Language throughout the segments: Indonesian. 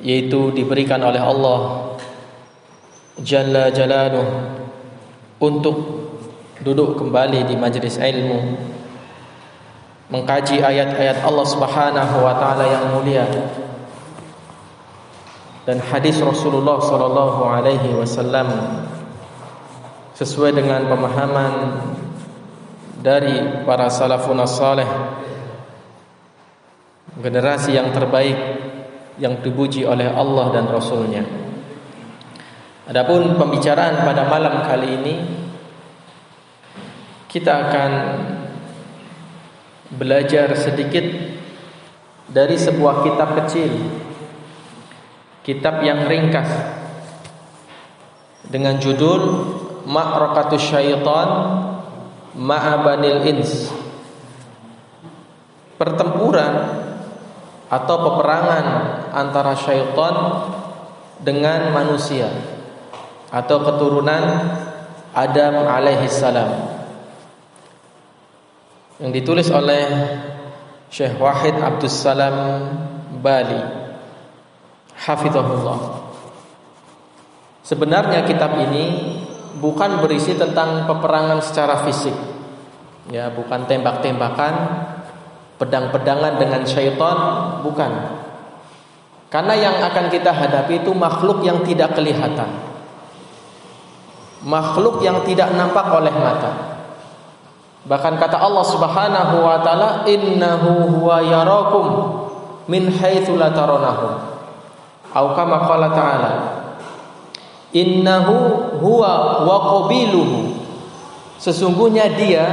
yaitu diberikan oleh Allah Jalla Jalaluh untuk duduk kembali di majlis ilmu, mengkaji ayat-ayat Allah Subhanahu wa taala yang mulia dan hadis Rasulullah sallallahu alaihi wasallam sesuai dengan pemahaman dari para salafun saleh, generasi yang terbaik yang dipuji oleh Allah dan Rasulnya. Adapun pembicaraan pada malam kali ini, kita akan belajar sedikit dari sebuah kitab kecil, kitab yang ringkas dengan judul Ma'rakatus Syaitan Ma'a Banil Ins, pertempuran atau peperangan antara syaitan dengan manusia atau keturunan Adam alaihissalam, yang ditulis oleh Syekh Wahid Abdus Salam Bali hafizahullah. Sebenarnya kitab ini bukan berisi tentang peperangan secara fisik, ya, bukan tembak-tembakan, pedang-pedangan dengan syaitan, bukan. Karena yang akan kita hadapi itu makhluk yang tidak kelihatan, makhluk yang tidak nampak oleh mata. Bahkan kata Allah Subhanahu wa taala, innahu huwa yarakum min haitsu la tarawnahum. Atau kama qala ta'ala, innahu huwa wa qabiluhu, sesungguhnya dia,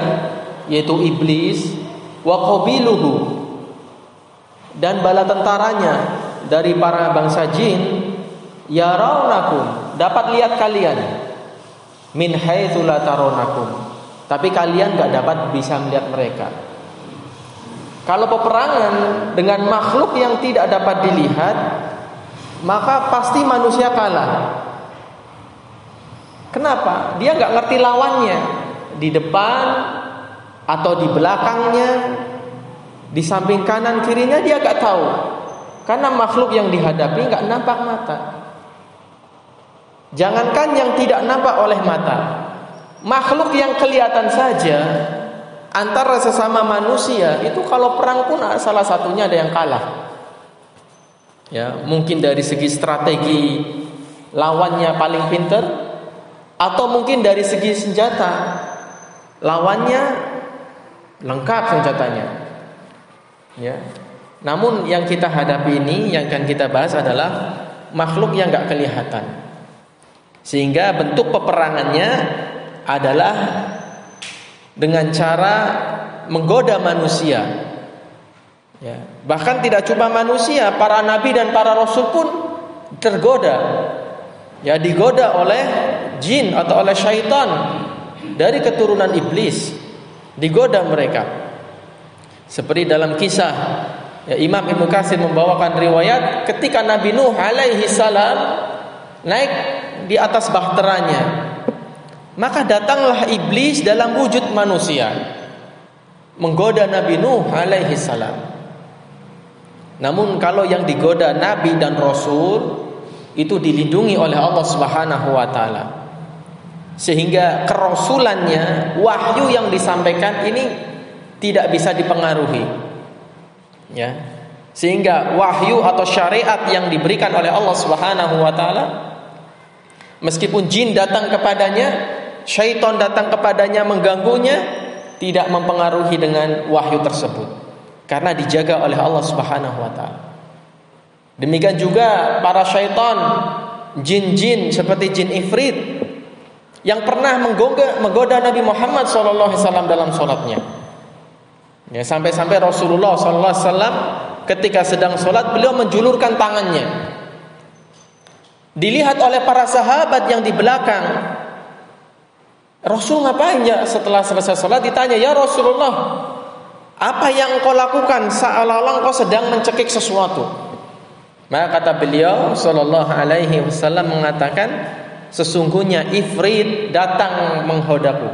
yaitu iblis, wa qabiluhu, dan bala tentaranya dari para bangsa jin, yarawnakum, dapat lihat kalian, min haitsu la tarawnakum, tapi kalian gak dapat bisa melihat mereka. Kalau peperangan dengan makhluk yang tidak dapat dilihat, maka pasti manusia kalah. Kenapa? Dia gak ngerti lawannya, di depan atau di belakangnya, di samping kanan kirinya dia gak tahu. Karena makhluk yang dihadapi gak nampak mata. Jangankan yang tidak nampak oleh mata, makhluk yang kelihatan saja antara sesama manusia itu kalau perang pun salah satunya ada yang kalah. Ya, mungkin dari segi strategi lawannya paling pinter, atau mungkin dari segi senjata lawannya lengkap senjatanya. Ya. Namun yang kita hadapi ini, yang akan kita bahas adalah makhluk yang gak kelihatan, sehingga bentuk peperangannya adalah dengan cara menggoda manusia. Ya, bahkan tidak cuma manusia, para nabi dan para rasul pun tergoda. Ya, digoda oleh jin atau oleh syaitan dari keturunan iblis, digoda mereka. Seperti dalam kisah, ya, Imam Ibnu Katsir membawakan riwayat ketika Nabi Nuh alaihi salam naik di atas bahteranya, maka datanglah iblis dalam wujud manusia menggoda Nabi Nuh alaihi salam. Namun kalau yang digoda nabi dan rasul itu dilindungi oleh Allah Subhanahu wa taala, sehingga kerasulannya, wahyu yang disampaikan ini tidak bisa dipengaruhi. Ya. Sehingga wahyu atau syariat yang diberikan oleh Allah Subhanahu wa taala, meskipun jin datang kepadanya, syaitan datang kepadanya mengganggunya, tidak mempengaruhi dengan wahyu tersebut, karena dijaga oleh Allah Subhanahu wa taala. Demikian juga para syaitan, jin-jin seperti jin ifrit yang pernah menggoda Nabi Muhammad SAW dalam sholatnya. Ya, sampai-sampai Rasulullah SAW ketika sedang sholat, beliau menjulurkan tangannya. Dilihat oleh para sahabat yang di belakang. Rasul ngapain ya? Setelah selesai sholat ditanya, ya Rasulullah, apa yang engkau lakukan? Seolah-olah engkau sedang mencekik sesuatu. Maka kata beliau sallallahu alaihi wasallam mengatakan, sesungguhnya ifrit datang menggodaku,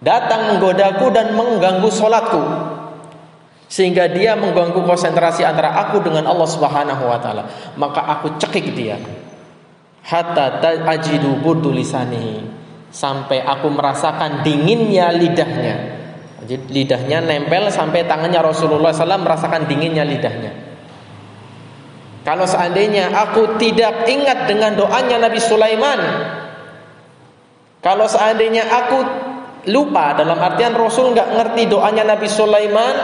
datang menggodaku dan mengganggu sholatku. sehingga dia mengganggu konsentrasi antara aku dengan Allah Subhanahu wa taala, maka aku cekik dia hatta ajidu burdu lisanihi, sampai aku merasakan dinginnya lidahnya. Jadi lidahnya nempel sampai tangannya Rasulullah SAW merasakan dinginnya lidahnya. Kalau seandainya aku tidak ingat dengan doanya Nabi Sulaiman, kalau seandainya aku lupa, dalam artian Rasul nggak ngerti doanya Nabi Sulaiman,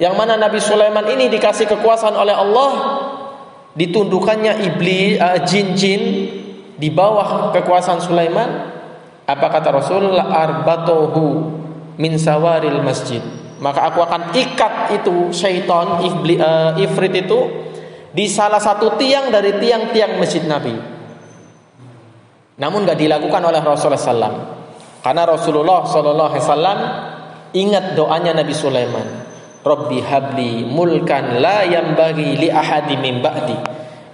yang mana Nabi Sulaiman ini dikasih kekuasaan oleh Allah, ditundukkannya iblis, jin-jin di bawah kekuasaan Sulaiman. Apa kata Rasul? Arbatohu min sawaril masjid, maka aku akan ikat itu syaitan ifrit itu di salah satu tiang dari tiang-tiang masjid Nabi. Namun gak dilakukan oleh Rasulullah SAW, karena Rasulullah SAW ingat doanya Nabi Sulaiman, Rabbi habli mulkan la yambaghi li ahadi min ba'di.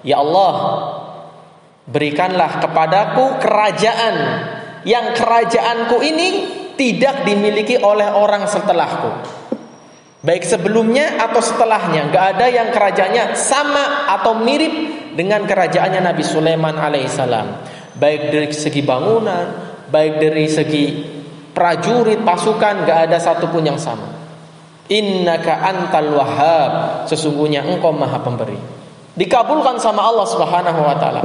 Ya Allah, berikanlah kepadaku kerajaan yang kerajaanku ini tidak dimiliki oleh orang setelahku, baik sebelumnya atau setelahnya. Gak ada yang kerajaannya sama atau mirip dengan kerajaannya Nabi Sulaiman alaihissalam, baik dari segi bangunan, baik dari segi prajurit, pasukan, gak ada satupun yang sama. Innaka antal wahhab, sesungguhnya engkau maha pemberi. Dikabulkan sama Allah Subhanahu wa taala.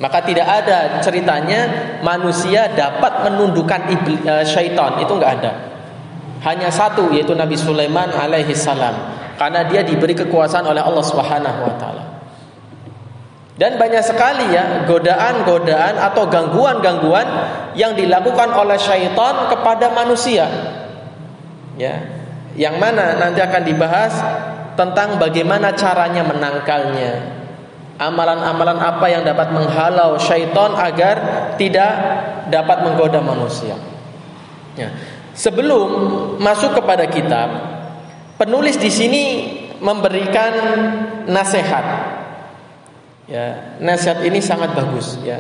Maka tidak ada ceritanya manusia dapat menundukkan syaitan, itu enggak ada. Hanya satu, yaitu Nabi Sulaiman alaihi salam, karena dia diberi kekuasaan oleh Allah Subhanahu wa taala. Dan banyak sekali ya godaan-godaan atau gangguan-gangguan yang dilakukan oleh syaitan kepada manusia. Ya, yang mana nanti akan dibahas tentang bagaimana caranya menangkalnya. Amalan-amalan apa yang dapat menghalau syaitan agar tidak dapat menggoda manusia. Ya. Sebelum masuk kepada kitab, penulis di sini memberikan nasihat. Ya, nasihat ini sangat bagus ya.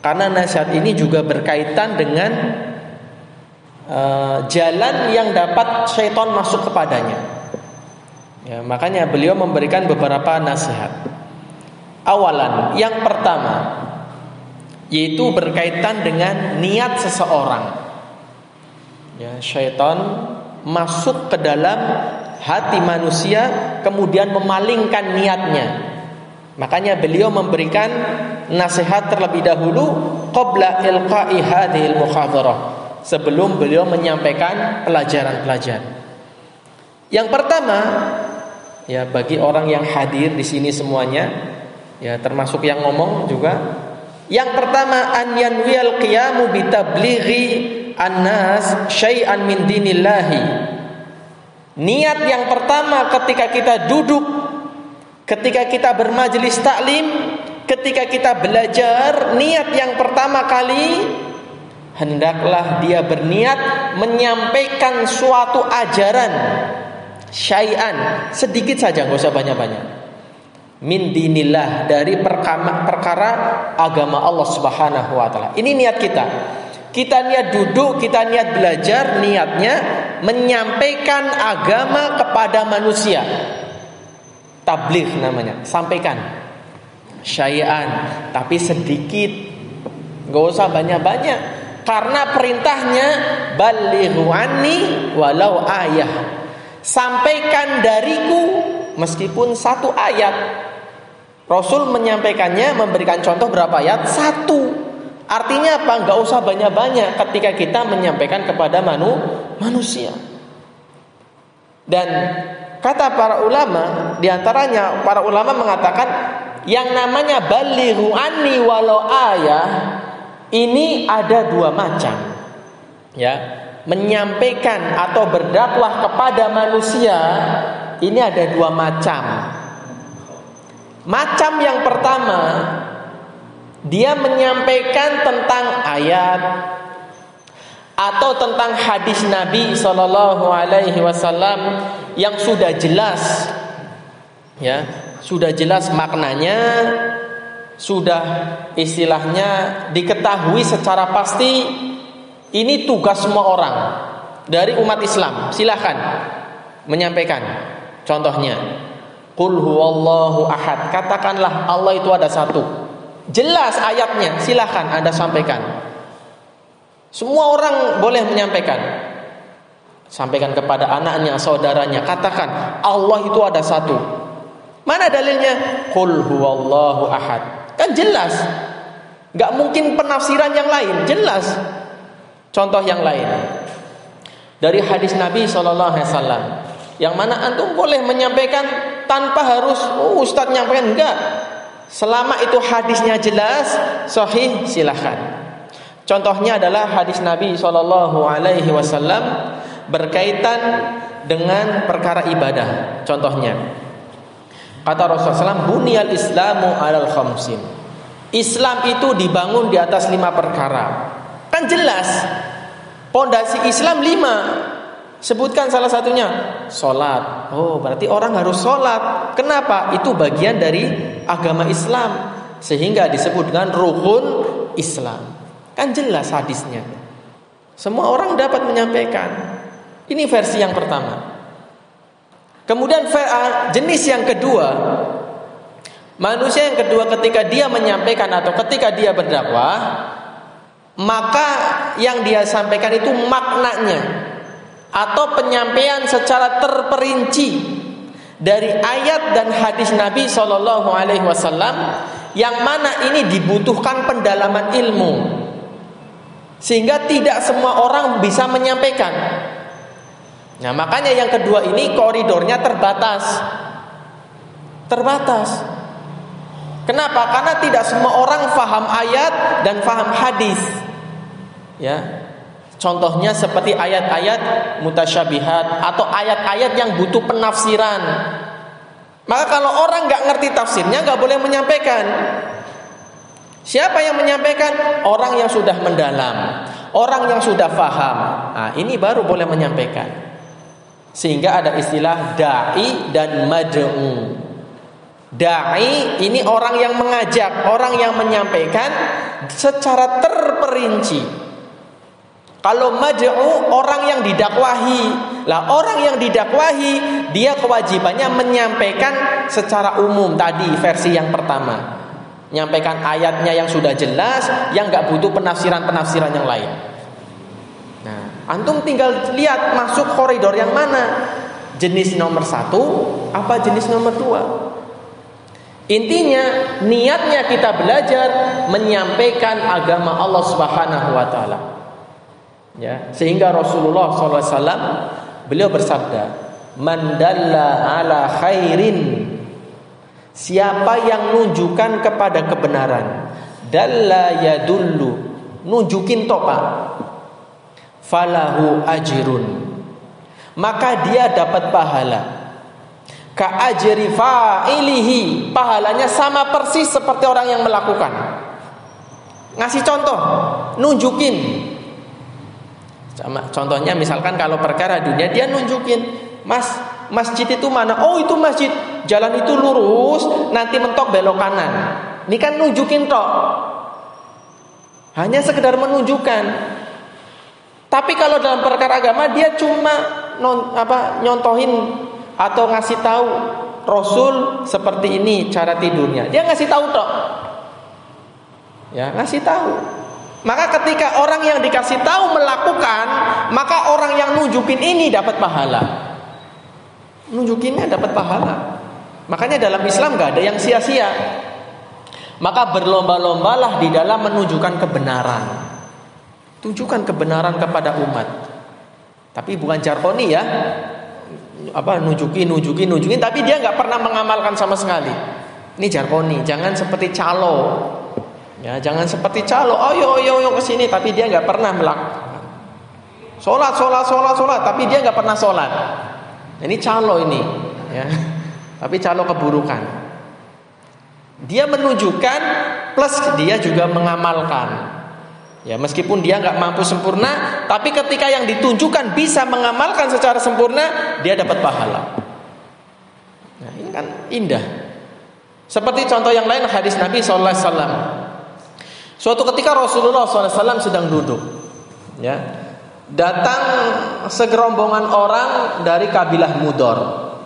Karena nasihat ini juga berkaitan dengan jalan yang dapat syaitan masuk kepadanya. Ya, makanya beliau memberikan beberapa nasihat. Awalan, yang pertama, yaitu berkaitan dengan niat seseorang. Ya, syaitan masuk ke dalam hati manusia, kemudian memalingkan niatnya. Makanya beliau memberikan nasihat terlebih dahulu qabla ilqa'i hadhil muhadharah, sebelum beliau menyampaikan pelajaran-pelajaran. Yang pertama, ya bagi orang yang hadir di sini semuanya, ya termasuk yang ngomong juga. Yang pertama, an yanwiyal qiyamu bi tablighi annas syai'an min dinillahi. Niat yang pertama ketika kita duduk, ketika kita bermajelis taklim, ketika kita belajar, niat yang pertama kali hendaklah dia berniat menyampaikan suatu ajaran syai'an, sedikit saja, enggak usah banyak-banyak, min dinillah, dari perkara agama Allah Subhanahu wa taala. Ini niat kita. Kita niat duduk, kita niat belajar, niatnya menyampaikan agama kepada manusia. Tabligh namanya, sampaikan syai'an, tapi sedikit, enggak usah banyak-banyak. Karena perintahnya balighu anni walau ayah. Sampaikan dariku meskipun satu ayat. Rasul menyampaikannya, memberikan contoh berapa ayat? Satu. Artinya apa? Enggak usah banyak-banyak ketika kita menyampaikan kepada manusia. Dan kata para ulama, diantaranya para ulama mengatakan yang namanya balighu anni walau ayah ini ada dua macam. Ya, menyampaikan atau berdakwah kepada manusia ini ada dua macam. Macam yang pertama, dia menyampaikan tentang ayat atau tentang hadis Nabi SAW yang sudah jelas, ya, sudah jelas maknanya, sudah istilahnya diketahui secara pasti. Ini tugas semua orang dari umat Islam. Silakan menyampaikan. Contohnya, qul huwallahu ahad. Katakanlah Allah itu ada satu. Jelas ayatnya, silahkan Anda sampaikan. Semua orang boleh menyampaikan. Sampaikan kepada anaknya, saudaranya, katakan Allah itu ada satu. Mana dalilnya? Qul huwallahu ahad. Kan jelas. Gak mungkin penafsiran yang lain, jelas. Contoh yang lain dari hadis Nabi SAW, yang mana antum boleh menyampaikan tanpa harus ustadz nyampaikan, enggak. Selama itu hadisnya jelas, sahih, silahkan. Contohnya adalah hadis Nabi SAW berkaitan dengan perkara ibadah. Contohnya, kata Rasulullah SAW, buniyal islamu alal khamsin. Islam itu dibangun di atas 5 perkara. Kan jelas, pondasi Islam 5. Sebutkan salah satunya, sholat. Oh, berarti orang harus sholat. Kenapa? Itu bagian dari agama Islam, sehingga disebut dengan rukun Islam. Kan jelas hadisnya. Semua orang dapat menyampaikan. Ini versi yang pertama. Kemudian jenis yang kedua, manusia yang kedua ketika dia menyampaikan atau ketika dia berdakwah, maka yang dia sampaikan itu maknanya atau penyampaian secara terperinci dari ayat dan hadis Nabi SAW, yang mana ini dibutuhkan pendalaman ilmu, sehingga tidak semua orang bisa menyampaikan. Nah, makanya yang kedua ini koridornya terbatas. Kenapa? Karena tidak semua orang faham ayat dan faham hadis. Ya. Contohnya seperti ayat-ayat mutasyabihat atau ayat-ayat yang butuh penafsiran. Maka kalau orang nggak ngerti tafsirnya, nggak boleh menyampaikan. Siapa yang menyampaikan? Orang yang sudah mendalam, orang yang sudah faham. Nah, ini baru boleh menyampaikan. Sehingga ada istilah da'i dan mad'u. Da'i ini orang yang mengajak, orang yang menyampaikan secara terperinci. Kalau mad'u orang yang didakwahi. Lah orang yang didakwahi, dia kewajibannya menyampaikan secara umum tadi versi yang pertama. Menyampaikan ayatnya yang sudah jelas, yang enggak butuh penafsiran-penafsiran yang lain. Nah, antum tinggal lihat masuk koridor yang mana. Jenis nomor 1 apa jenis nomor 2. Intinya niatnya kita belajar menyampaikan agama Allah Subhanahu wa taala. Ya, sehingga Rasulullah SAW beliau bersabda, "Man dalla ala khairin." Siapa yang nunjukkan kepada kebenaran, dalla yadullu, nunjukin topa, falahu ajrun, maka dia dapat pahala. Ka ajri fa'ilihi, pahalanya sama persis seperti orang yang melakukan. Ngasih contoh, nunjukin. Contohnya misalkan kalau perkara dunia, dia nunjukin, Mas, masjid itu mana? Oh, itu masjid, jalan itu lurus, nanti mentok belok kanan. Ini kan nunjukin tok. Hanya sekedar menunjukkan. Tapi kalau dalam perkara agama, dia cuma nyontohin atau ngasih tahu Rasul seperti ini cara tidurnya. Dia ngasih tahu tok. Ya, ngasih tahu. Maka ketika orang yang dikasih tahu melakukan, maka orang yang nunjukin ini dapat pahala. Nunjukinnya dapat pahala. Makanya dalam Islam gak ada yang sia-sia. Maka berlomba-lombalah di dalam menunjukkan kebenaran. Tunjukkan kebenaran kepada umat. Tapi bukan jargoni ya. Nunjukin, tapi dia gak pernah mengamalkan sama sekali. Ini jargoni. Jangan seperti calo. Ya, jangan seperti calo, ayo kesini, tapi dia nggak pernah melakukan. Sholat, tapi dia nggak pernah sholat. Ini calo ini, ya. Tapi calo keburukan. Dia menunjukkan plus dia juga mengamalkan. Ya, meskipun dia nggak mampu sempurna, tapi ketika yang ditunjukkan bisa mengamalkan secara sempurna, dia dapat pahala. Nah, ini kan indah. Seperti contoh yang lain hadis Nabi SAW. Suatu ketika Rasulullah SAW sedang duduk, ya, Datang segerombongan orang dari kabilah Mudor.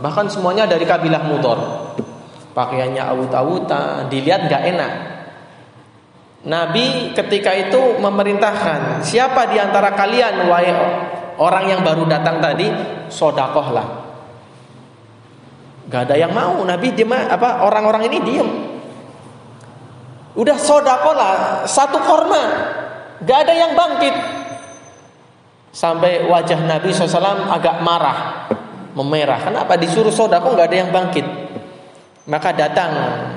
Bahkan semuanya dari kabilah Mudor. Pakaiannya awut-awutan, dilihat gak enak. Nabi ketika itu memerintahkan, siapa di antara kalian wahai orang yang baru datang tadi, sodakohlah. Gak ada yang mau. Nabi orang-orang ini diem. Udah sodakohlah, satu korma, gak ada yang bangkit. Sampai wajah Nabi SAW agak marah, memerah. Kenapa disuruh sodakoh gak ada yang bangkit? Maka datang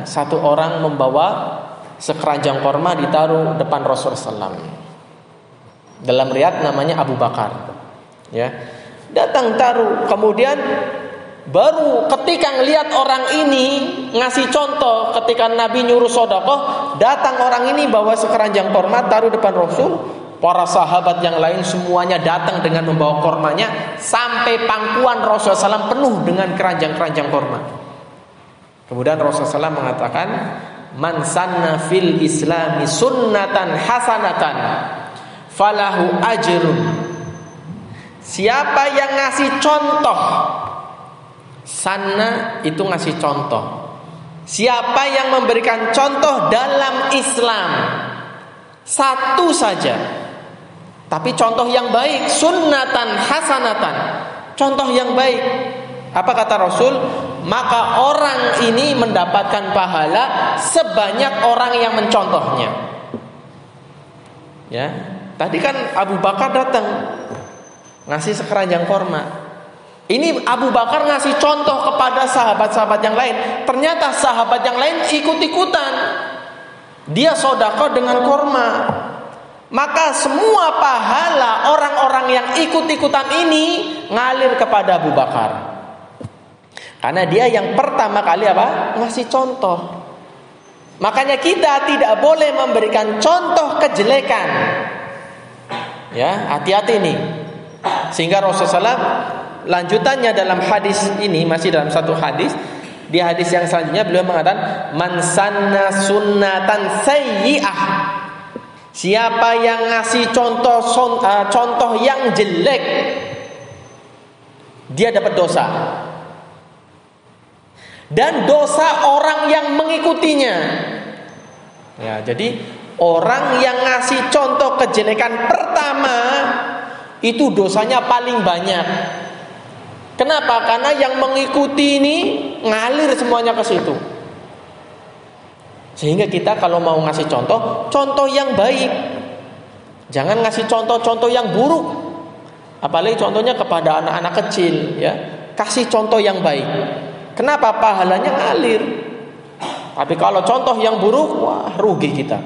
satu orang membawa sekeranjang korma, ditaruh depan Rasulullah SAW. Dalam riwayat namanya Abu Bakar. Ya, datang taruh. Kemudian baru ketika ngelihat orang ini ngasih contoh, ketika Nabi nyuruh sedekah, datang orang ini bawa sekeranjang korma, taruh depan Rasul. Para sahabat yang lain semuanya datang dengan membawa kormanya, sampai pangkuan Rasulullah SAW penuh dengan keranjang-keranjang korma. Kemudian Rasulullah SAW mengatakan, man sanna fil islami sunnatan hasanatan falahu ajrun. Siapa yang ngasih contoh, sanna itu ngasih contoh. Siapa yang memberikan contoh dalam Islam, satu saja, tapi contoh yang baik, sunnatan hasanatan, contoh yang baik. Apa kata Rasul? Maka orang ini mendapatkan pahala sebanyak orang yang mencontohnya. Ya, tadi kan Abu Bakar datang ngasih sekeranjang korma. Ini Abu Bakar ngasih contoh kepada sahabat-sahabat yang lain. Ternyata sahabat yang lain ikut-ikutan. Dia sedekah dengan korma. Maka semua pahala orang-orang yang ikut-ikutan ini ngalir kepada Abu Bakar. Karena dia yang pertama kali ngasih contoh. Makanya kita tidak boleh memberikan contoh kejelekan. Ya, hati-hati nih. Sehingga Rasulullah lanjutannya dalam hadis ini, masih dalam satu hadis, di hadis yang selanjutnya beliau mengatakan, man sanna sunnatan sayyi'ah. Siapa yang ngasih contoh yang jelek, dia dapat dosa. Dan dosa orang yang mengikutinya. Ya, jadi orang yang ngasih contoh kejelekan pertama itu dosanya paling banyak. Kenapa? Karena yang mengikuti ini ngalir semuanya ke situ. Sehingga kita kalau mau ngasih contoh yang baik. Jangan ngasih contoh yang buruk. Apalagi contohnya kepada anak-anak kecil, ya. Kasih contoh yang baik. Kenapa? Pahalanya ngalir. Tapi kalau contoh yang buruk, wah, rugi kita.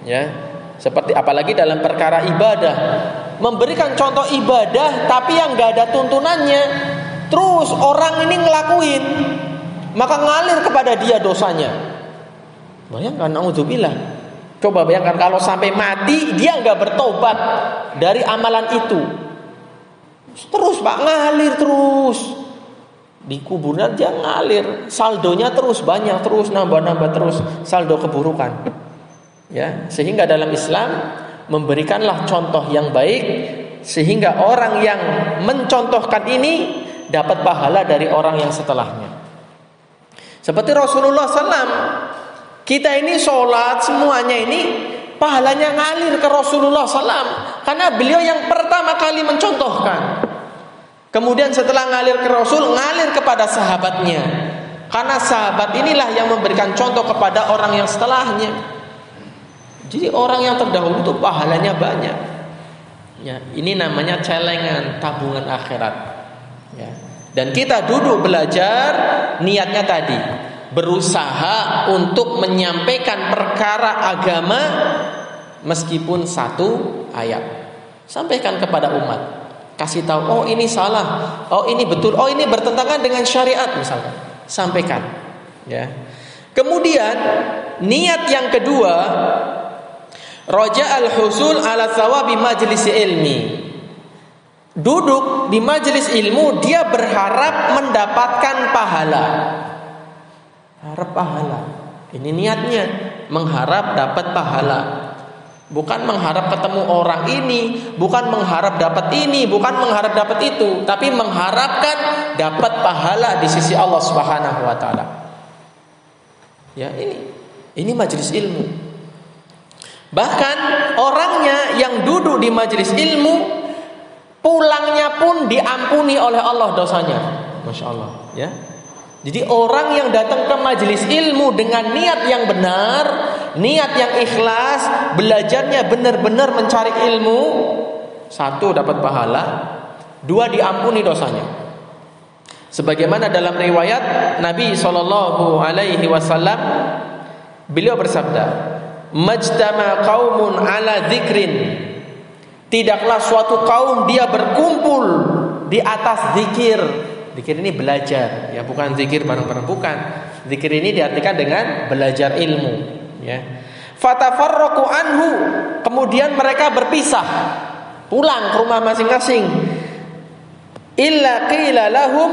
Ya. Seperti apalagi dalam perkara ibadah, memberikan contoh ibadah tapi yang gak ada tuntunannya, terus orang ini ngelakuin, maka ngalir kepada dia dosanya. Bayangkan, naudzubillah. Coba bayangkan kalau sampai mati dia gak bertobat dari amalan itu, terus Pak, ngalir terus. Di kuburnya dia ngalir, saldonya terus banyak, terus nambah terus saldo keburukan. Ya, sehingga dalam Islam memberikanlah contoh yang baik, sehingga orang yang mencontohkan ini dapat pahala dari orang yang setelahnya. Seperti Rasulullah SAW, kita ini sholat semuanya ini pahalanya ngalir ke Rasulullah SAW, karena beliau yang pertama kali mencontohkan. Kemudian setelah ngalir ke Rasul, ngalir kepada sahabatnya, karena sahabat inilah yang memberikan contoh kepada orang yang setelahnya. Jadi orang yang terdahulu itu pahalanya banyak. Ya, ini namanya celengan tabungan akhirat. Ya. Dan kita duduk belajar, niatnya tadi berusaha untuk menyampaikan perkara agama meskipun satu ayat. Sampaikan kepada umat. Kasih tahu, oh ini salah, oh ini betul, oh ini bertentangan dengan syariat misalkan. Sampaikan. Ya. Kemudian niat yang kedua, Raja al-husul ala thawabi majlis ilmi. Duduk di majelis ilmu, dia berharap mendapatkan pahala. Harap pahala. Ini niatnya, mengharap dapat pahala. Bukan mengharap ketemu orang ini, bukan mengharap dapat ini, bukan mengharap dapat itu, tapi mengharapkan dapat pahala di sisi Allah Subhanahu wa taala. Ya, ini majelis ilmu. Bahkan orangnya yang duduk di majelis ilmu, pulangnya pun diampuni oleh Allah dosanya. Masya Allah, ya. Jadi orang yang datang ke majelis ilmu dengan niat yang benar, niat yang ikhlas, belajarnya benar-benar mencari ilmu, satu dapat pahala, dua diampuni dosanya. Sebagaimana dalam riwayat Nabi SAW, beliau bersabda, "Majtama qaumun ala dzikrin." Tidaklah suatu kaum dia berkumpul di atas zikir. Zikir ini belajar, ya, bukan zikir bareng-bareng, bukan. Zikir ini diartikan dengan belajar ilmu, ya. Fatafarraqu anhu, kemudian mereka berpisah, pulang ke rumah masing-masing. Illa qila lahum,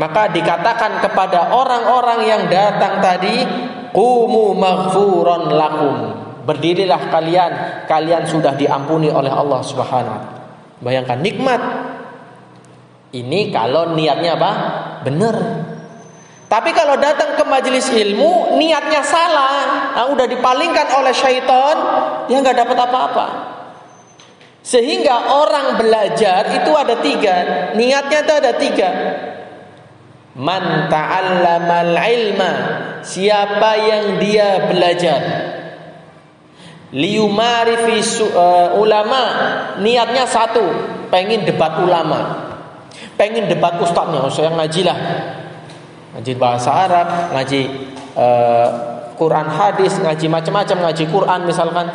maka dikatakan kepada orang-orang yang datang tadi, qumu maghfuran lakum. Berdirilah kalian sudah diampuni oleh Allah Subhanahu wa taala. Bayangkan nikmat. Ini kalau niatnya apa? Benar. Tapi kalau datang ke majelis ilmu niatnya salah, udah dipalingkan oleh syaitan, dia nggak dapat apa-apa. Sehingga orang belajar itu ada tiga, niatnya itu ada tiga. Man ta'allamal ilma, siapa yang dia belajar, liyumari fi ulama, niatnya satu, pengen debat ulama, pengen debat ustadznya. Saya ngaji lah, ngaji bahasa Arab, ngaji Quran hadis, ngaji macam-macam, ngaji Quran misalkan,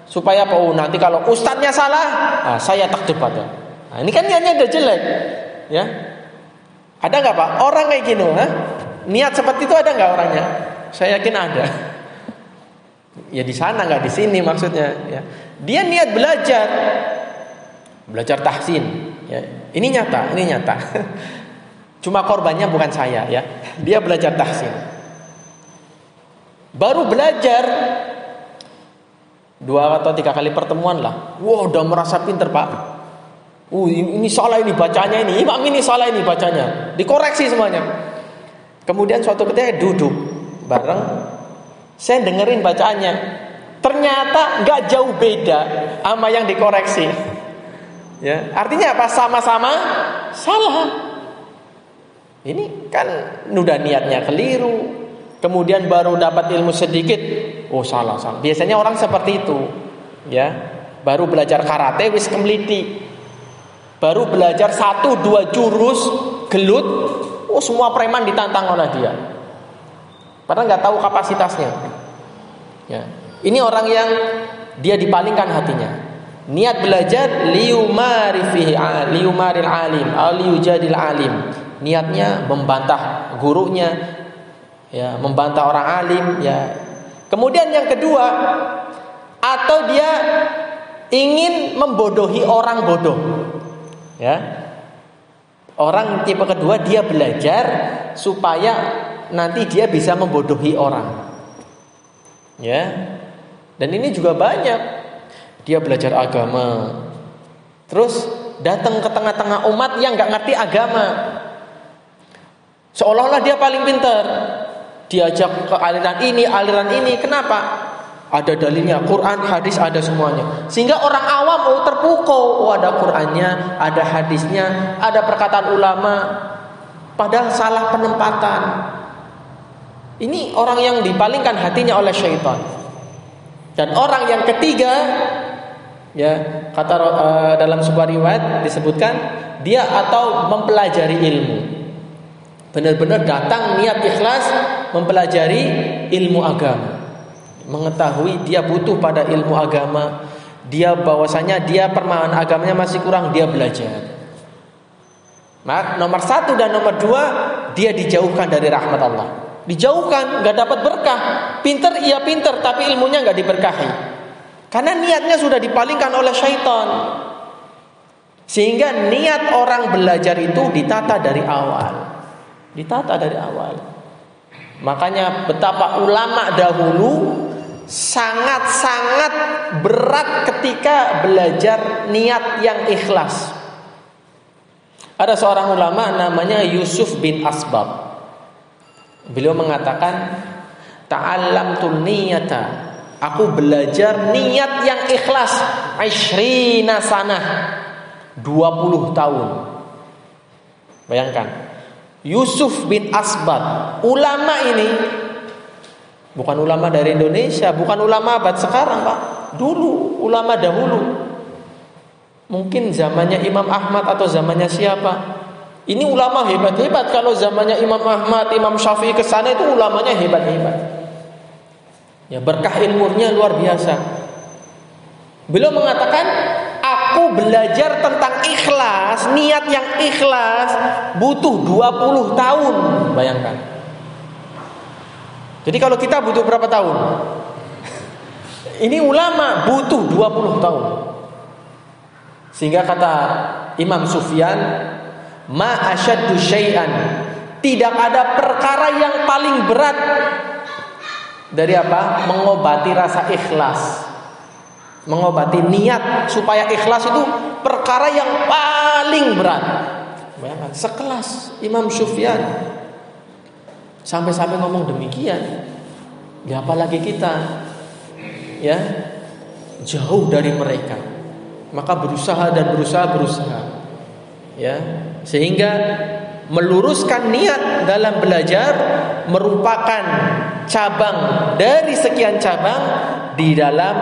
supaya apa? Nanti kalau ustadznya salah, saya tak debat ya. Nah, ini kan niatnya udah jelek, ya. Ada nggak Pak orang kayak gini? Niat seperti itu ada nggak orangnya? Saya yakin ada. Ya di sana nggak di sini maksudnya. Ya. Dia niat belajar tahsin. Ya. Ini nyata. Cuma korbannya bukan saya, ya. Dia belajar tahsin. Baru belajar 2 atau 3 kali pertemuan lah. Wah, udah merasa pinter Pak. Ini salah ini bacanya ini. Imam ini salah ini bacanya. Dikoreksi semuanya. Kemudian suatu ketika duduk bareng, saya dengerin bacaannya. Ternyata nggak jauh beda sama yang dikoreksi. Ya, artinya apa? Sama-sama salah. Ini kan udah niatnya keliru. Kemudian baru dapat ilmu sedikit, salah. Biasanya orang seperti itu, ya. Baru belajar karate wis kemliti. Baru belajar 1-2 jurus gelut, semua preman ditantang oleh dia. Padahal nggak tahu kapasitasnya. Ya. Ini orang yang dia dipalingkan hatinya. Niat belajar liyumaril alim, liyujadil alim. Niatnya membantah gurunya, ya, membantah orang alim, ya. Kemudian yang kedua, atau dia ingin membodohi orang bodoh. Ya. Orang tipe kedua dia belajar supaya nanti dia bisa membodohi orang. Ya. Dan ini juga banyak. Dia belajar agama, terus datang ke tengah-tengah umat yang nggak ngerti agama, seolah-olah dia paling pintar. Diajak ke aliran ini, kenapa? Ada dalilnya, Quran, hadis ada semuanya. Sehingga orang awam terpukau, ada Qurannya, ada hadisnya, ada perkataan ulama, padahal salah penempatan. Ini orang yang dipalingkan hatinya oleh syaitan. Dan orang yang ketiga, ya, kata dalam sebuah riwayat disebutkan, dia atau mempelajari ilmu. Benar-benar datang niat ikhlas mempelajari ilmu agama. Mengetahui dia butuh pada ilmu agama, dia bahwasanya dia pemahaman agamanya masih kurang, dia belajar. Maka nomor 1 dan nomor 2, dia dijauhkan dari rahmat Allah. Dijauhkan, nggak dapat berkah. Pinter iya pinter, tapi ilmunya nggak diberkahi. Karena niatnya sudah dipalingkan oleh syaitan. Sehingga niat orang belajar itu ditata dari awal. Makanya betapa ulama dahulu sangat-sangat berat ketika belajar niat yang ikhlas. Ada seorang ulama namanya Yusuf bin Asbab. Beliau mengatakan, ta'allamtul niyata, aku belajar niat yang ikhlas 20 sanah, 20 tahun. Bayangkan, Yusuf bin Asbab, ulama ini bukan ulama dari Indonesia, bukan ulama abad sekarang, Pak. Dulu, ulama dahulu. Mungkin zamannya Imam Ahmad atau zamannya siapa. Ini ulama hebat-hebat. Kalau zamannya Imam Ahmad, Imam Syafi'i kesana itu ulamanya hebat-hebat. Ya, berkah ilmunya luar biasa. Beliau mengatakan, aku belajar tentang ikhlas, niat yang ikhlas butuh 20 tahun. Bayangkan. Jadi kalau kita butuh berapa tahun? Ini ulama butuh 20 tahun. Sehingga kata Imam Sufyan, ma asyaddu syai'an, tidak ada perkara yang paling berat dari apa? Mengobati rasa ikhlas. Mengobati niat supaya ikhlas itu perkara yang paling berat. Bayangkan, sekelas Imam Sufyan sampai-sampai ngomong demikian. Ya apalagi kita, ya, jauh dari mereka. Maka berusaha, ya, sehingga meluruskan niat dalam belajar merupakan cabang dari sekian cabang di dalam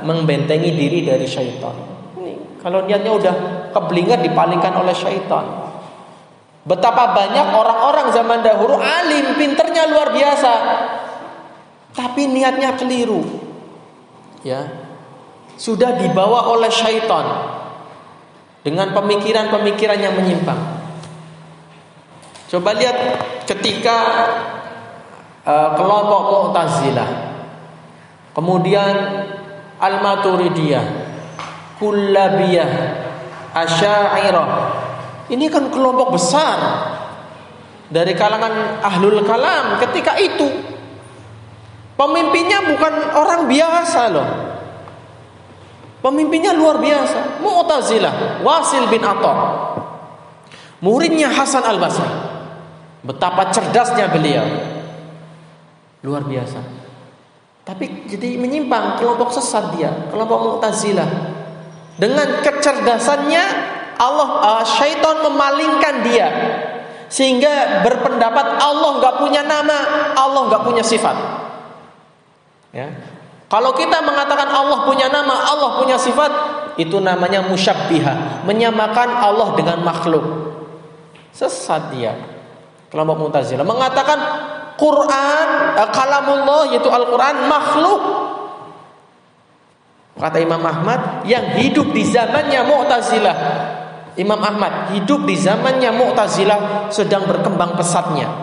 membentengi diri dari syaitan. Ini, kalau niatnya udah keblingan dipalingkan oleh syaitan. Betapa banyak orang-orang zaman dahulu alim, pinternya luar biasa, tapi niatnya keliru. Ya, sudah dibawa oleh syaitan dengan pemikiran-pemikiran yang menyimpang. Coba lihat ketika kelompok Mu'tazilah, kemudian Al-Maturidiyah, Kullabiyah, Asy'ariyah. Ini kan kelompok besar dari kalangan ahlul kalam ketika itu. Pemimpinnya bukan orang biasa loh. Pemimpinnya luar biasa. Mu'tazilah, Wasil bin Atha, muridnya Hasan Al-Basri. Betapa cerdasnya beliau, luar biasa. Tapi jadi menyimpang, kelompok sesat dia, kelompok Mu'tazilah. Dengan kecerdasannya syaitan memalingkan dia, sehingga berpendapat Allah nggak punya nama, Allah nggak punya sifat. Ya. Kalau kita mengatakan Allah punya nama, Allah punya sifat, itu namanya musyabbihah, menyamakan Allah dengan makhluk. Sesat dia. Kelompok Mu'tazilah mengatakan Quran, kalamullah yaitu Al-Quran makhluk. Kata Imam Ahmad yang hidup di zamannya Mu'tazilah, Imam Ahmad hidup di zamannya Mu'tazilah sedang berkembang pesatnya,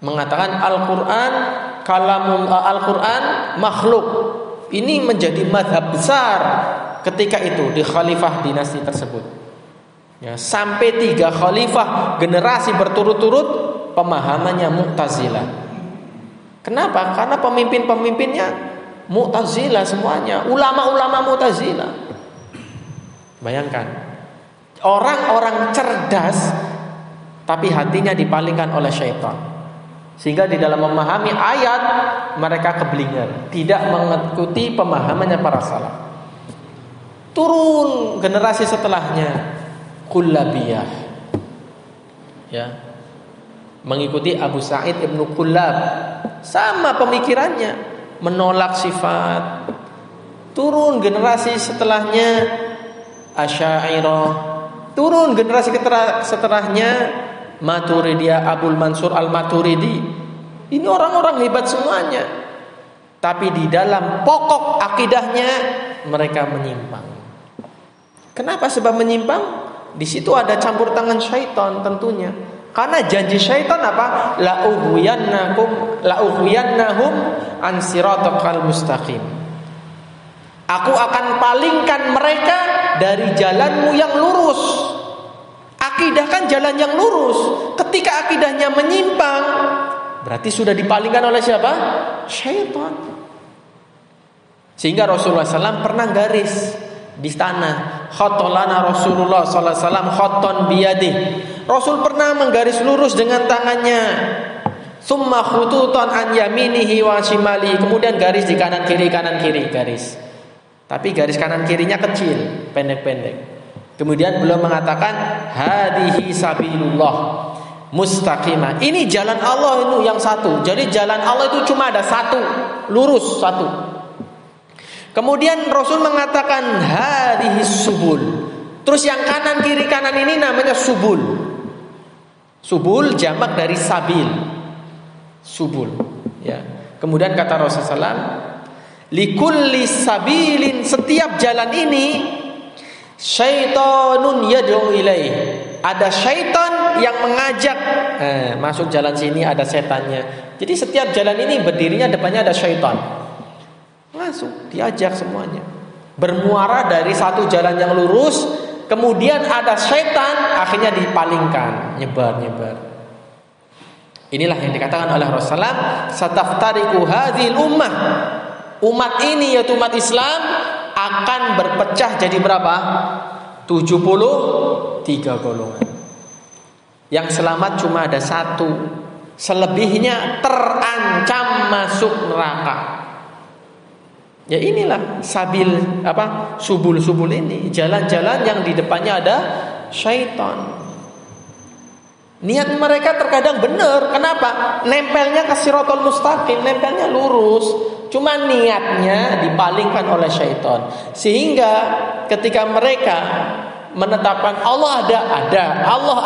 mengatakan Al-Quran Al-Quran makhluk. Ini menjadi mazhab besar ketika itu di khalifah dinasti tersebut, ya, sampai 3 khalifah generasi berturut-turut pemahamannya Mu'tazilah. Kenapa? Karena pemimpin-pemimpinnya Mu'tazilah semuanya, ulama-ulama Mu'tazilah. Bayangkan, orang-orang cerdas tapi hatinya dipalingkan oleh syaitan. Sehingga di dalam memahami ayat mereka keblingan, tidak mengikuti pemahamannya para salaf. Turun generasi setelahnya, Kullabiyah, ya, mengikuti Abu Sa'id Ibnu Kullab, sama pemikirannya, menolak sifat. Turun generasi setelahnya Asy'ariyah, turun generasi setelahnya Maturidiyah, Abul Mansur Al-Maturidi. Ini orang-orang hebat semuanya, tapi di dalam pokok akidahnya mereka menyimpang. Kenapa sebab menyimpang? Di situ ada campur tangan syaitan tentunya. Karena janji syaitan apa? La ughwiyannahum an siratal mustaqim. Aku akan palingkan mereka dari jalanmu yang lurus. Akidah kan jalan yang lurus. Ketika akidahnya menyimpang, Berarti sudah dipalingkan oleh siapa? Syaitan. Sehingga Rasulullah SAW pernah garis di tanah. Khatolana Rasulullah SAW khoton biyadih. Rasul pernah menggaris lurus dengan tangannya. Summa khututan an yaminihi wa shimali. Kemudian garis di kanan kiri garis. Tapi garis kanan kirinya kecil, pendek-pendek. Kemudian beliau mengatakan hadihi sabilullah mustaqimah. Ini jalan Allah itu yang satu. Jadi jalan Allah itu cuma ada satu, lurus satu. Kemudian Rasul mengatakan hadihi subul. Terus yang kanan kiri kanan ini namanya subul. Subul jamak dari sabil. Subul, ya. Kemudian kata Rasulullah, likulli sabilin, setiap jalan ini syaitanun yad'u ilaih. Ada syaitan yang mengajak masuk jalan sini, ada setannya. Jadi setiap jalan ini berdirinya depannya ada syaitan. Masuk, diajak semuanya. Bermuara dari satu jalan yang lurus, kemudian ada syaitan, akhirnya dipalingkan, nyebar. Inilah yang dikatakan oleh Rasulullah, sataftariqu hadhil ummah. Umat ini yaitu umat Islam akan berpecah jadi berapa? 73 golongan. Yang selamat cuma ada satu. Selebihnya terancam masuk neraka. Ya inilah sabil subul-subul ini, jalan-jalan yang di depannya ada syaitan. Niat mereka terkadang benar. Kenapa? Nempelnya ke Shiratal Mustaqim, nempelnya lurus. Cuma niatnya dipalingkan oleh syaitan. Sehingga ketika mereka menetapkan Allah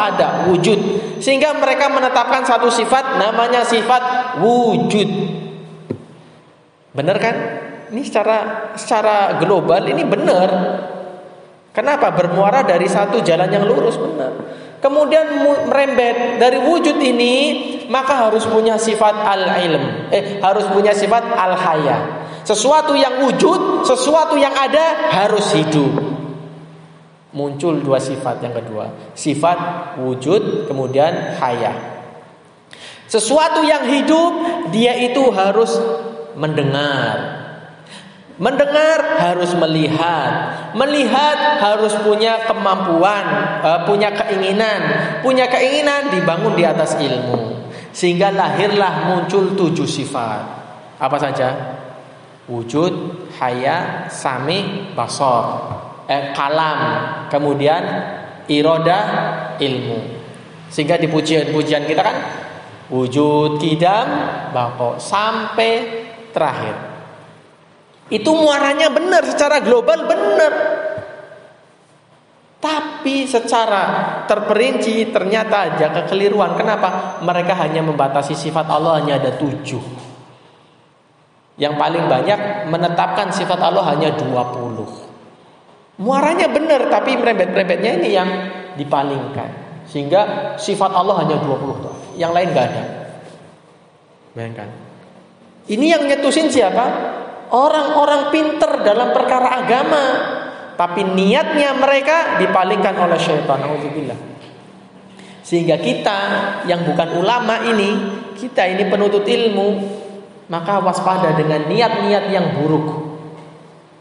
ada, wujud. Sehingga mereka menetapkan satu sifat namanya sifat wujud. Benar kan? Ini secara global ini benar. Kenapa? Bermuara dari satu jalan yang lurus, benar. Kemudian merembet dari wujud ini, maka harus punya sifat al-ilm, harus punya sifat al-haya. Sesuatu yang wujud, sesuatu yang ada harus hidup. Muncul dua sifat yang kedua, sifat wujud kemudian haya. Sesuatu yang hidup dia itu harus mendengar. Mendengar harus melihat. Melihat harus punya kemampuan, punya keinginan. Punya keinginan dibangun di atas ilmu. Sehingga lahirlah muncul 7 sifat. Apa saja? Wujud, haya, sami, basar, kalam, kemudian irodah, ilmu. Sehingga di pujian-pujian kita kan wujud, kidam, bako, sampai terakhir. Itu muaranya benar, secara global benar. Tapi secara terperinci ternyata ada kekeliruan. Kenapa? Mereka hanya membatasi sifat Allah hanya ada 7. Yang paling banyak menetapkan sifat Allah hanya 20. Muaranya benar, tapi merembet-merembetnya ini yang dipalingkan. Sehingga sifat Allah hanya 20. Yang lain gak ada. Bayangkan. Ini yang nyetusin siapa? Orang-orang pinter dalam perkara agama, tapi niatnya mereka dipalingkan oleh syaitan. Alhamdulillah. Sehingga kita yang bukan ulama ini, kita ini penuntut ilmu, maka waspada dengan niat-niat yang buruk.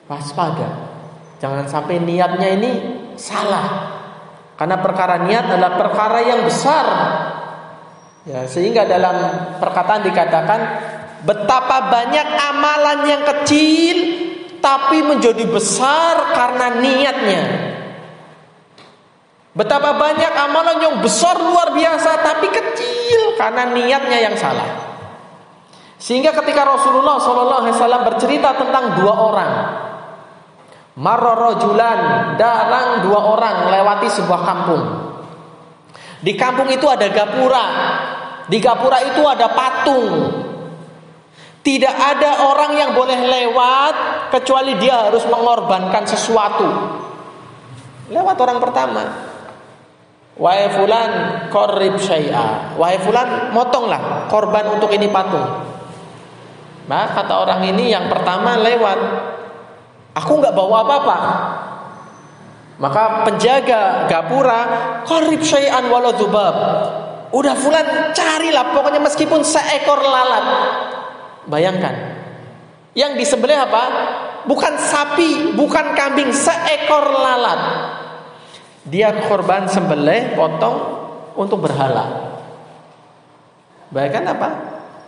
Waspada. Jangan sampai niatnya ini salah. Karena perkara niat adalah perkara yang besar. Ya, sehingga dalam perkataan dikatakan betapa banyak amalan yang kecil tapi menjadi besar karena niatnya. Betapa banyak amalan yang besar luar biasa tapi kecil karena niatnya yang salah. Sehingga ketika Rasulullah SAW bercerita tentang 2 orang, marrojulan, dalang 2 orang lewati sebuah kampung. Di kampung itu ada gapura. Di gapura itu ada patung. Tidak ada orang yang boleh lewat kecuali dia harus mengorbankan sesuatu. Lewat orang pertama. Wahai fulan, qarrib syai'a. Wahai fulan, motonglah korban untuk ini patung. Nah, kata orang ini yang pertama lewat. Aku enggak bawa apa-apa. Maka penjaga gapura, qarrib syai'an walau dzubab. Udah fulan carilah pokoknya meskipun seekor lalat. Bayangkan. Yang disembelih apa? Bukan sapi, bukan kambing, seekor lalat. Dia korban sembelih, potong untuk berhala. Bayangkan apa?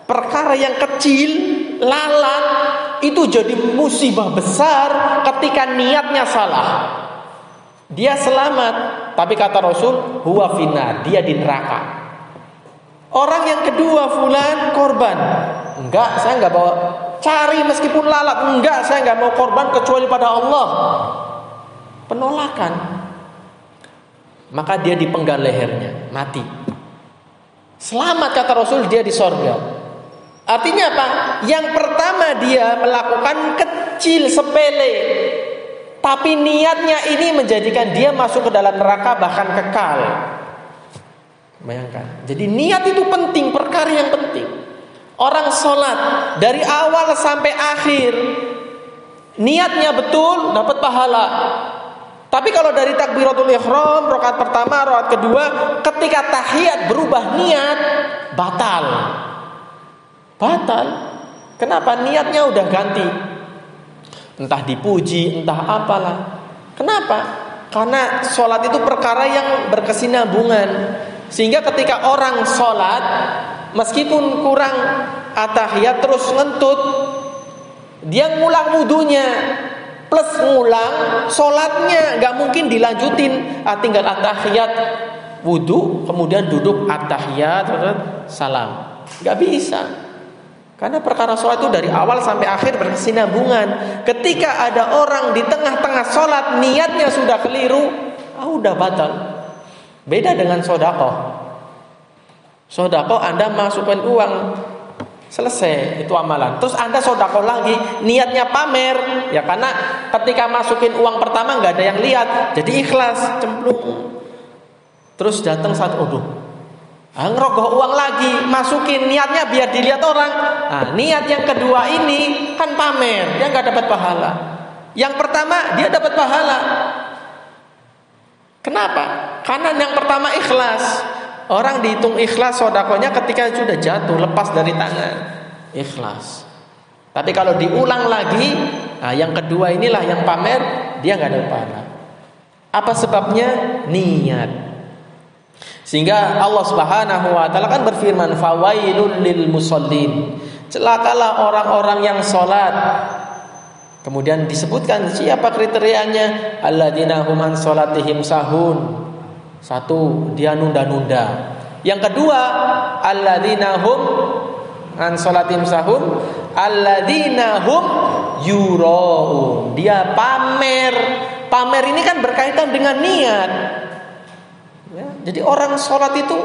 Perkara yang kecil, lalat, itu jadi musibah besar ketika niatnya salah. Dia selamat, tapi kata Rasul, huwa finnar, dia di neraka. Orang yang kedua, fulan korban. Enggak, saya enggak bawa. Cari meskipun lalat. Enggak, saya enggak mau korban kecuali pada Allah. Penolakan. Maka dia dipenggal lehernya, mati. Selamat kata Rasul, dia di sorga. Artinya apa? Yang pertama dia melakukan kecil, sepele, tapi niatnya ini menjadikan dia masuk ke dalam neraka, bahkan kekal. Bayangkan. Jadi niat itu penting, perkara yang penting. Orang sholat dari awal sampai akhir, niatnya betul, dapat pahala. Tapi kalau dari takbiratul ihram, rakaat pertama, rakaat kedua, ketika tahiyat berubah niat, batal. Batal. Kenapa? Niatnya udah ganti. Entah dipuji, entah apalah. Kenapa? Karena sholat itu perkara yang berkesinambungan. Sehingga ketika orang sholat, meskipun kurang atahiyat terus ngentut, dia ngulang wudunya plus ngulang sholatnya, nggak mungkin dilanjutin. Tinggal atahiyat wudu, kemudian duduk atahiyat, salam. Nggak bisa. Karena perkara sholat itu dari awal sampai akhir berkesinambungan. Ketika ada orang di tengah-tengah sholat niatnya sudah keliru, udah batal. Beda dengan sedekah. Sedekah Anda masukkan uang, selesai itu amalan. Terus Anda sedekah lagi, niatnya pamer. Ya karena ketika masukin uang pertama nggak ada yang lihat, jadi ikhlas, cemplung. Terus datang satu, ngerogoh uang lagi, masukin niatnya biar dilihat orang. Nah, niat yang kedua ini kan pamer, dia nggak dapat pahala. Yang pertama dia dapat pahala. Kenapa? Karena yang pertama ikhlas. Orang dihitung ikhlas sedekahnya ketika sudah jatuh, lepas dari tangan, ikhlas. Tapi kalau diulang lagi, yang kedua inilah yang pamer, dia nggak dapat pahala. Apa sebabnya? Niat. Sehingga Allah Subhanahu wa taala kan berfirman, fawailul lil musallin. Celakalah orang-orang yang salat. Kemudian disebutkan siapa kriterianya? Alladzina hum an salatihim sahun. Satu, dia nunda-nunda. Yang kedua, alladzina hum an salatihim sahun, alladzina hum yuraun. Dia pamer. Pamer ini kan berkaitan dengan niat. Ya, jadi orang sholat itu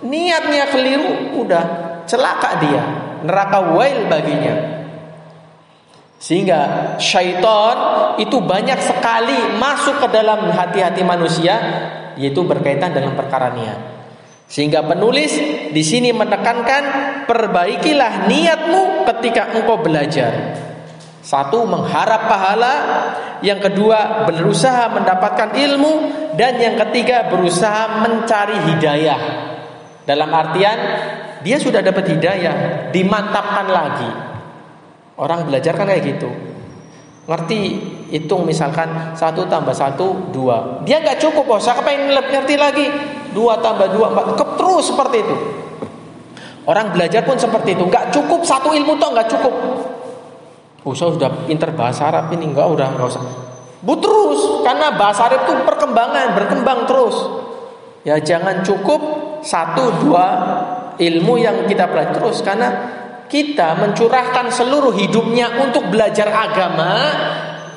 niatnya keliru, udah celaka dia, neraka wail baginya. Sehingga syaitan itu banyak sekali masuk ke dalam hati-hati manusia, yaitu berkaitan dengan perkara niat. Sehingga penulis di sini menekankan, perbaikilah niatmu ketika engkau belajar. Satu, mengharap pahala. Yang kedua, berusaha mendapatkan ilmu. Dan yang ketiga, berusaha mencari hidayah. Dalam artian, dia sudah dapat hidayah, dimantapkan lagi. Orang belajar kan kayak gitu. Ngerti, hitung misalkan 1 tambah 1, 2. Dia gak cukup, saya pengen ngerti lagi 2 tambah 2, 4. Terus seperti itu. Orang belajar pun seperti itu. Gak cukup, satu ilmu toh gak cukup. Saya sudah pinter bahasa Arab ini, enggak usah. Terus, karena bahasa Arab itu berkembang terus. Ya jangan cukup 1, 2 ilmu yang kita pelajari terus, karena kita mencurahkan seluruh hidupnya untuk belajar agama,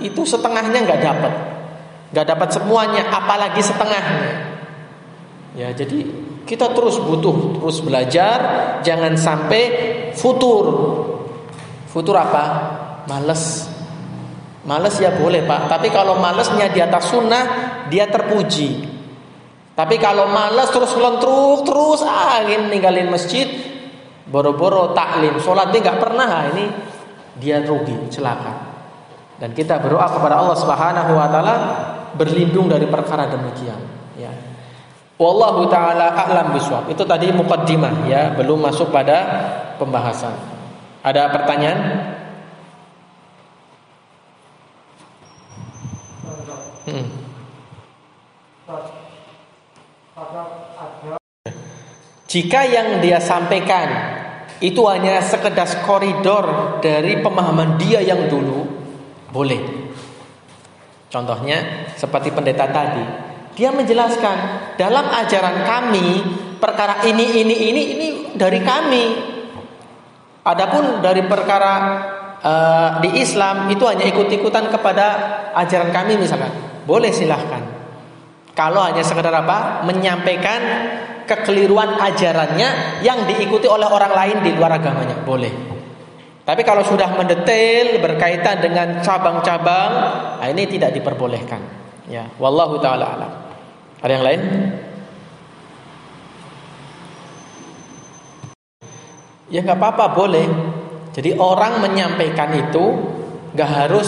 itu setengahnya nggak dapat semuanya, apalagi setengahnya. Ya jadi kita terus belajar, jangan sampai futur apa? Males ya boleh Pak, tapi kalau malesnya di atas sunnah, dia terpuji. Tapi kalau males terus melentruk terus, ninggalin masjid, boro-boro taklim, sholatnya nggak pernah, ini dia rugi, celaka. Dan kita berdoa kepada Allah Subhanahu wa taala berlindung dari perkara demikian, ya. Wallahu taala a'lam bishawab. Itu tadi muqaddimah ya, belum masuk pada pembahasan. Ada pertanyaan? Jika yang dia sampaikan itu hanya sekedar koridor dari pemahaman dia yang dulu, boleh. Contohnya seperti pendeta tadi, dia menjelaskan dalam ajaran kami perkara ini dari kami. Adapun dari perkara di Islam itu hanya ikut-ikutan kepada ajaran kami misalkan, boleh silahkan. Kalau hanya sekedar apa? Menyampaikan kekeliruan ajarannya yang diikuti oleh orang lain di luar agamanya, boleh. Tapi kalau sudah mendetail berkaitan dengan cabang-cabang, nah ini tidak diperbolehkan. Ya, wallahu taala alam. Ada yang lain? Ya nggak apa-apa, boleh. Jadi orang menyampaikan itu nggak harus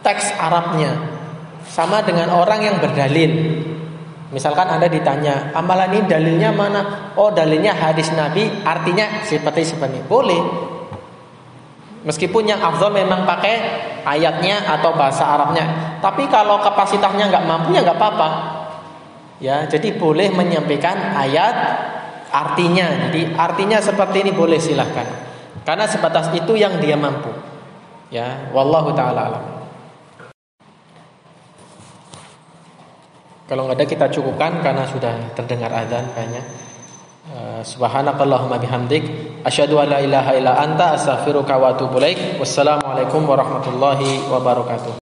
teks Arabnya. Sama dengan orang yang berdalil. Misalkan Anda ditanya, amalan ini dalilnya mana? Oh, dalilnya hadis Nabi, artinya seperti ini. Boleh. Meskipun yang afdal memang pakai ayatnya atau bahasa Arabnya. Tapi kalau kapasitasnya nggak mampu ya nggak apa-apa. Ya, jadi boleh menyampaikan ayat artinya. Jadi artinya seperti ini boleh, silahkan. Karena sebatas itu yang dia mampu. Ya, wallahu taala alam. Kalau nggak ada kita cukupkan karena sudah terdengar azan kayaknya. Subhanakallahumma bihamdik asyhadu an la ilaha illa anta astaghfiruka wa atubu ilaik. Wassalamualaikum warahmatullahi wabarakatuh.